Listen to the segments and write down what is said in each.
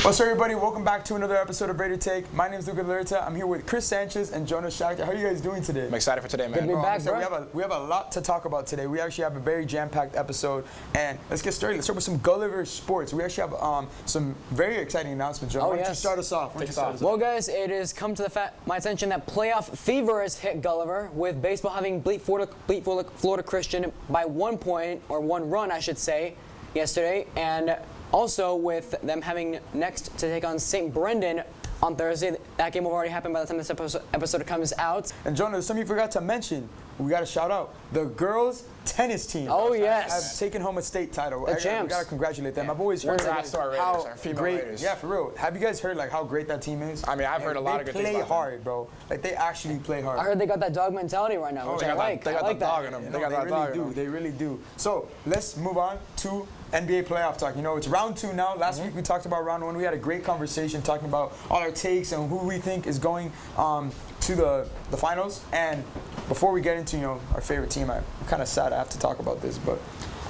What's up, everybody? Welcome back to another episode of RaiderTake. My name is Luca Lerta. I'm here with Chris Sanchez and Jonas Shachter. How are you guys doing today? I'm excited for today, man. Good to be back, bro. We have a lot to talk about today. We actually have a very jam-packed episode, and let's get started. Let's start with some Gulliver Sports. We actually have some very exciting announcements, Jonas. Why don't you start us off? Well, guys, it has come to my attention that playoff fever has hit Gulliver, with baseball having beat Florida Christian by 1 point, or 1 run, I should say, yesterday, and also with them having next to take on St. Brendan on Thursday. That game will already happen by the time this episode comes out. And Jonas, something you forgot to mention, we got to shout out the girls tennis team. Oh, yes. Have taken home a state title. The champs. We got to congratulate them. I've always heard how great. Raiders. Yeah, for real. Have you guys heard how great that team is? I mean, I've heard a lot of good things about them. They play hard, bro. They actually play hard. I heard they got that dog mentality right now, which I like. They got that dog in them. They really do. So let's move on to NBA playoff talk. You know, it's round 2 now. Last week we talked about round 1. We had a great conversation talking about all our takes and who we think is going to the finals. And before we get into our favorite team, I'm kind of sad I have to talk about this, but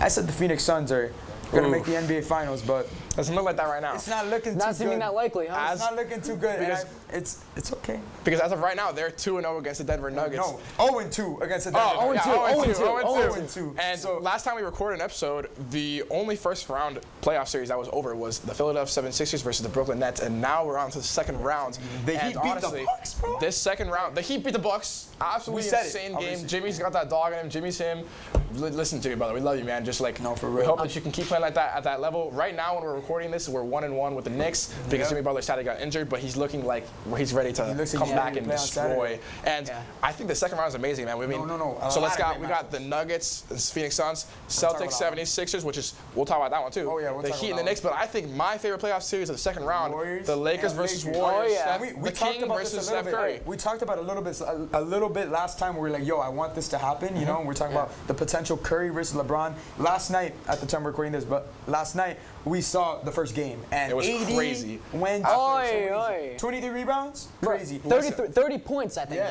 I said the Phoenix Suns are going to make the NBA finals, but doesn't look like that right now. It's not looking too good. Not seeming that likely, huh? It's not looking too good. It's okay. Because as of right now, they're 2-0 against the Denver Nuggets. No, 0-2 against the Denver Nuggets. 0-2. And so last time we recorded an episode, the only first round playoff series that was over was the Philadelphia 76ers versus the Brooklyn Nets, and now we're on to the second round. The Heat beat the Bucks, bro. This second round, the Heat beat the Bucks. Absolutely insane game. Jimmy's got that dog in him. Jimmy's him. Listen, Jimmy, brother, we love you, man. Just no, for real. We hope that you can keep playing like that at that level. Right now, when we're recording this, we're 1-1 with the Knicks because Jimmy Butler sadly got injured, but he's looking like he's ready to come back and destroy. And I think the second round is amazing, man. No. So we got the Nuggets, Phoenix Suns, Celtics, 76ers, which is we'll talk about that one too. Oh yeah, the Heat and the Knicks, but I think my favorite playoff series of the second round, the Lakers versus Warriors. Oh yeah, we talked about versus this a little Steph Curry. bit. We talked about a little bit last time. Where we were like, yo, I want this to happen. You know, and we're talking about the potential Curry versus LeBron. Last night, at the time we're recording this, but last night we saw the first game, and it was AD crazy. Went 23 rebounds, crazy. 30 points, I think.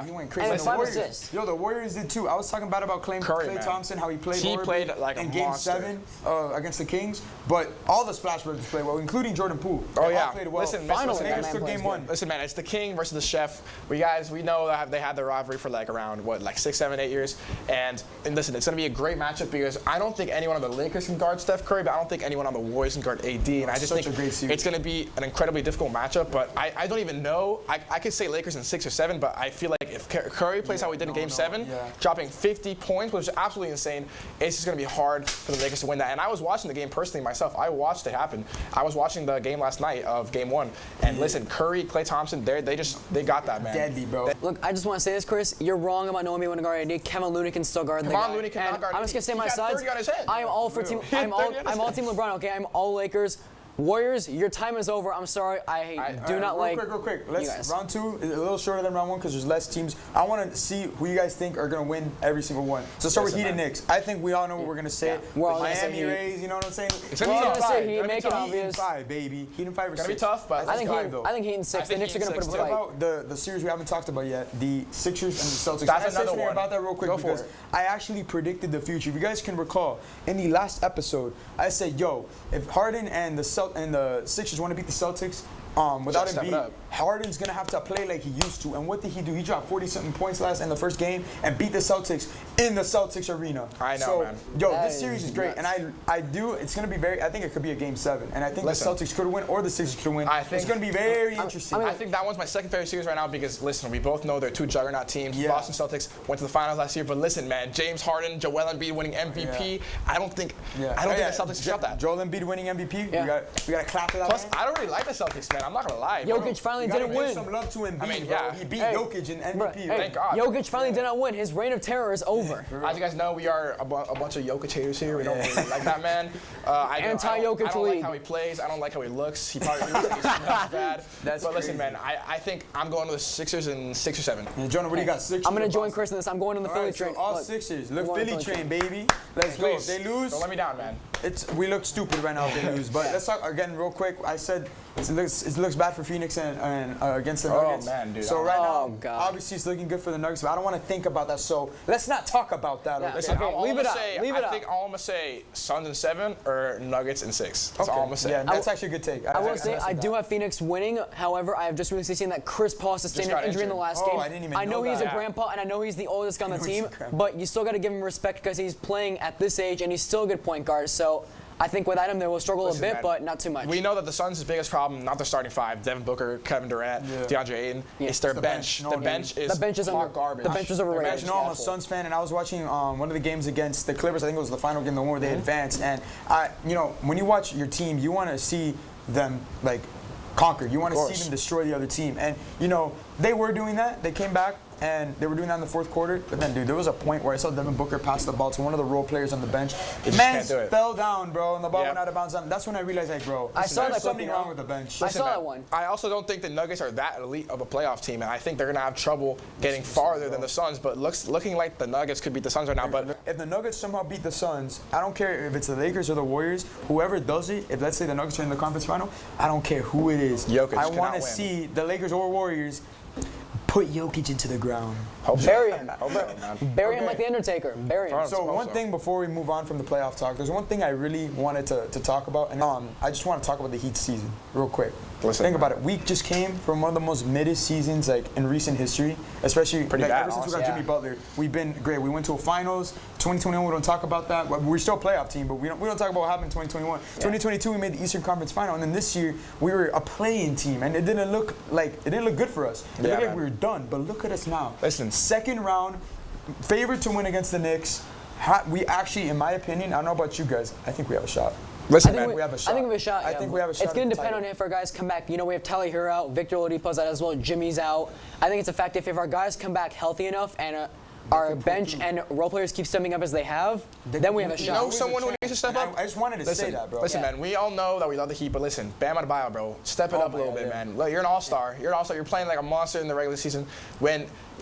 He went crazy. And 5 assists. Yo, the Warriors did too. I was talking about Klay Thompson, how he played. He played like in a Game monster. 7 against the Kings, but all the Splash Brothers played well, including Jordan Poole. Oh yeah, played well. Listen, took Game 1. Listen, man, it's the King versus the Chef. We know that they had the rivalry for around 6, 7, 8 years, and listen, it's gonna be a great matchup because I don't think anyone on the Lakers can guard Steph Curry, but I don't think anyone on the Warriors can guard AD, and I just think it's gonna be an incredibly difficult matchup. But I don't even know. I could say Lakers in 6 or 7, but I feel like if Curry plays how he did in Game 7, dropping 50 points, which is absolutely insane, it's just gonna be hard for the Lakers to win that. And I was watching the game personally myself. I watched it happen. I was watching the game last night of Game 1, and listen, Curry, Klay Thompson, they got that, man. Deadly, bro. Look, I just want to say this, Chris. You're wrong about knowing me when to guard AD. Kevin Looney can still guard the guy. Looney cannot guard. I'm just gonna say my sides. 30 on his head. I am all for team. I'm all team LeBron. Okay, I'm all Lakers. Warriors, your time is over. I'm sorry. I do not like. Real quick. Round 2 is a little shorter than round 1 because there's less teams. I want to see who you guys think are going to win every single one. So start with Heat and Knicks. I think we all know what we're going to say. Miami Rays, you know what I'm saying? It's going to say Heat, make it obvious. Heat and 5, baby. Heat and 5 or 6. It's going to be tough, but I think Heat and 6. The Knicks are going to put up a fight. What about the series we haven't talked about yet? The Sixers and the Celtics. That's another one. About that real quick because I actually predicted the future. If you guys can recall, in the last episode, I said, yo, if Harden and the Sixers want to beat the Celtics without Embiid, Harden's going to have to play like he used to. And what did he do? He dropped 40-something points in the first game and beat the Celtics in the Celtics arena. I know, man. Yo, this series is great. And it's going to be I think it could be a Game 7. And I think the Celtics could win or the Sixers could win. It's going to be very interesting. I think that one's my second favorite series right now because, listen, we both know they're 2 juggernaut teams. Boston Celtics went to the finals last year. But listen, man, James Harden, Joel Embiid winning MVP. I don't think the Celtics should shut that. Joel Embiid winning MVP. We got to clap for that. Plus, I don't really like the Celtics, man. I'm not going to lie. Jokic finally didn't win. Give some love to Embiid, bro. He beat Jokic in MVP. Thank God. Jokic finally did not win. His reign of terror is over. As you guys know, we are a bunch of Jokic haters here. We don't really like that man. Anti-Jokic league. I don't like how he plays. I don't like how he looks. He probably thinks he's bad. But listen, man, I think I'm going to the Sixers in 6 or 7. And Jonah, what do you got? Sixers? I'm going to join Chris in this. I'm going on the Philly train. All Sixers. Look, Philly train, baby. Let's go. If they lose, don't let me down, man. we look stupid right now if they lose. But let's talk again real quick. I said it looks bad for Phoenix and against the Nuggets. Oh man, dude. So right now, God. obviously it's looking good for the Nuggets, but I don't want to think about that. So let's not talk about that. Yeah. Listen, Okay, all leave I'm it gonna out. say, Leave it I out. think all I'm gonna say Suns in 7 or Nuggets in 6. That's all I'm gonna say. Yeah, that's actually a good take. I will say I do have Phoenix winning. However, I have just recently seen that Chris Paul sustained an got injury in the injured. last Oh, game. I didn't even I know know he's that. a grandpa and I know he's the oldest guy on the know he's team, a grandpa. but you still got to give him respect because he's playing at this age and he's still a good point guard. So I think without him, they will struggle Listen, a bit, man, but not too much. We know that the Suns' biggest problem, not their starting 5, Devin Booker, Kevin Durant, DeAndre Ayton, it's their the bench. bench. The bench is The bench is hot garbage. The bench is overrated. You know, I'm a Suns fan, and I was watching one of the games against the Clippers. I think it was the final game, the one where they advanced. And when you watch your team, you want to see them like conquer. You want to see them destroy the other team. And they were doing that. They came back. And they were doing that in the fourth quarter. But then, dude, there was a point where I saw Devin Booker pass the ball to one of the role players on the bench. Man fell down, bro, and the ball went out of bounds. That's when I realized, like, bro, I saw there's that something clip, wrong with the bench. I saw that one. I also don't think the Nuggets are that elite of a playoff team, and I think they're going to have trouble getting farther than the Suns. But looking like the Nuggets could beat the Suns right now. But if the Nuggets somehow beat the Suns, I don't care if it's the Lakers or the Warriors, whoever does it, if let's say the Nuggets are in the conference final, I don't care who it is. Jokic I cannot want to win. see the Lakers or Warriors put Jokic into the ground. Bury him. man. Bury him like the Undertaker. Bury him. So one thing before we move on from the playoff talk, there's one thing I really wanted to talk about, and I just want to talk about the Heat season real quick. Think about it. We just came from one of the most middest seasons like in recent history, especially Pretty bad, ever since we got honestly. Jimmy Butler. We've been great. We went to a finals. 2021, we don't talk about that. We're still a playoff team, but we don't talk about what happened in 2021. 2022, we made the Eastern Conference Final, and then this year we were a play-in team, and it didn't look good for us. It looked like we were done. But look at us now. Listen. Second round, favored to win against the Knicks. We actually, in my opinion, I don't know about you guys, I think we have a shot. Listen, I think man. we have a shot. I think we have a shot. I think we have a shot. It's going at to the depend on title. if our guys come back. We have Tyler Hero out, Victor Oladipo's out as well, Jimmy's out. I think it's a fact if our guys come back healthy enough and our bench and role players keep stepping up as they have, then we have a You shot. know someone who needs to step up? I just wanted to say that, bro. Listen, man, we all know that we love the Heat, but listen, Bam Adebayo, bro, step it up a little bit, man. Look, you're an all-star. You're playing like a monster in the regular season. He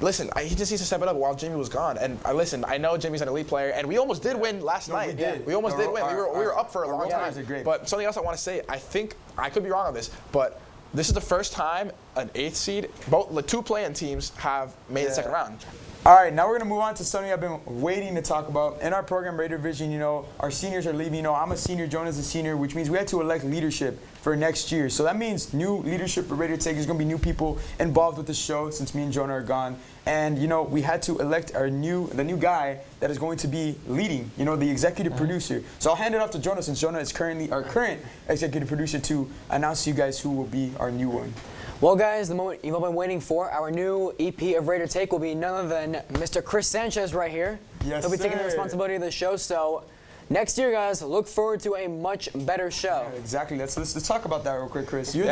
just needs to step it up while Jimmy was gone. And I know Jimmy's an elite player, and we almost did win last night. we did. We almost did win. We were up for a long role time. players are great. But something else I want to say, I think I could be wrong on this, but this is the first time an 8th seed, both the 2 play-in teams have made the second round. All right, now we're going to move on to something I've been waiting to talk about. In our program, Raider Vision, our seniors are leaving. I'm a senior, Jonah's a senior, which means we had to elect leadership for next year. So that means new leadership for RaiderTake. There's going to be new people involved with the show since me and Jonah are gone. And, we had to elect the new guy that is going to be leading, the executive producer. So I'll hand it off to Jonah since Jonah is currently our current executive producer to announce to you guys who will be our new one. Well, guys, the moment you've all been waiting for, our new EP of RaiderTake will be none other than Mr. Chris Sanchez right here. Yes, He'll be taking the sir. responsibility of the show. So next year, guys, look forward to a much better show. Exactly. Let's talk about that real quick, Chris. You're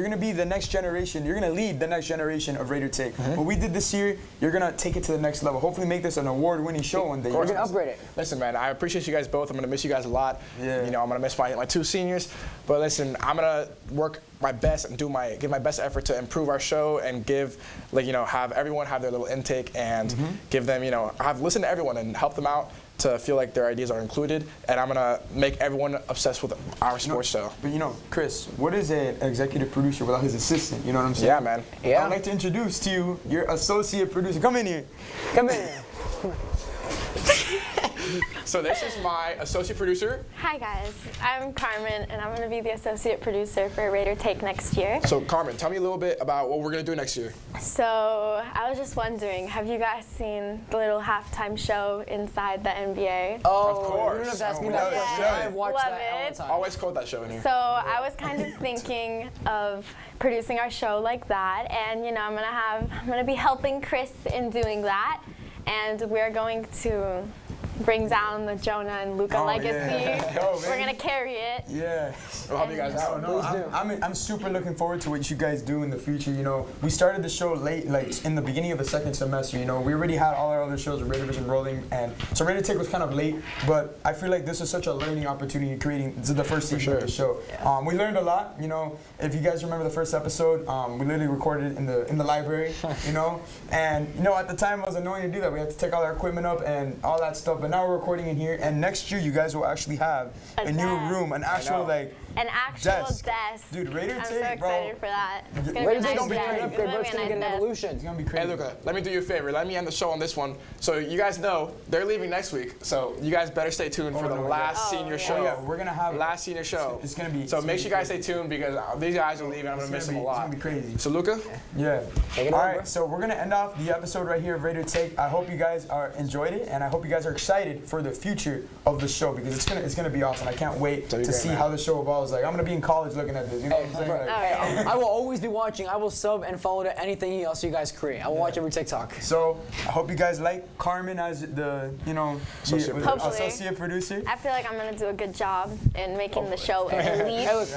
going to be the next generation. You're going to lead the next generation of RaiderTake. What we did this year, you're going to take it to the next level. Hopefully make this an award-winning show one day. We're going to upgrade it. Listen, man, I appreciate you guys both. I'm going to miss you guys a lot. Yeah. I'm going to miss my 2 seniors. But listen, I'm going to work my best and give my best effort to improve our show and have everyone have their little intake and give them, listen to everyone and help them out to feel like their ideas are included, and I'm gonna make everyone obsessed with our sports show. But Chris, what is an executive producer without his assistant? You know what I'm saying? Yeah, man. Yeah. I'd like to introduce to you your associate producer. Come in here. Come in. So this is my associate producer. Hi guys, I'm Carmen and I'm going to be the associate producer for RaiderTake next year. So Carmen, tell me a little bit about what we're gonna do next year. So I was just wondering, have you guys seen the little halftime show inside the NBA? Oh, Of course. you don't have to ask me We that love that question. show. I watch Love that all it. the time. Always quote that show in here. So I was kind of thinking of producing our show like that, and I'm gonna be helping Chris in doing that, and we're going to bring down the Jonah and Luca legacy. Yeah. Go, We're baby. gonna carry it. Yeah. We'll help you guys out. I'm super looking forward to what you guys do in the future. We started the show late, like in the beginning of the second semester. We already had all our other shows with Raider Vision rolling, and so RaiderTake was kind of late. But I feel like this is such a learning opportunity creating this is the first season of the show. We learned a lot. If you guys remember the first episode, we literally recorded it in the library. And at the time it was annoying to do that. We had to take all our equipment up and all that stuff. but now we're recording in here, and next year you guys will actually have a new desk. room, an actual like. An actual Desk. desk. Dude, RaiderTake, I'm so bro. excited for that. It's gonna Raiders be a don't nice be desk. an It's upgrade, gonna but be it's a gonna get nice an desk. evolution. It's gonna be Hey, crazy. Luca, let me do you a favor. Let me end the show on this one. So you guys know they're leaving next week. So you guys better stay tuned for the no, yeah. last senior yeah. show. Oh, yeah, we're gonna have last senior show. It's gonna be. So it's make gonna sure be you guys stay tuned because these guys are leaving. I'm gonna miss them a lot. It's gonna be crazy. So Luca, Yeah. Take it All over. right, so we're gonna end off the episode right here of RaiderTake. I hope you guys enjoyed it, and I hope you guys are excited for the future of the show because it's gonna be awesome. I can't wait to be great, see man. how the show evolves. Like I'm gonna be in college looking at this. You know what I'm saying? Like, Hey, I will always be watching. I will sub and follow to anything else you guys create. I will watch every TikTok. so I hope you guys like Carmen as the Associate the Hopefully. associate producer. I feel like I'm gonna do a good job in making the show elite. Hey, look,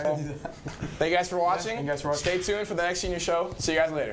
thank you guys for watching. Thank you guys for watching. Stay tuned for the next senior show. See you guys later.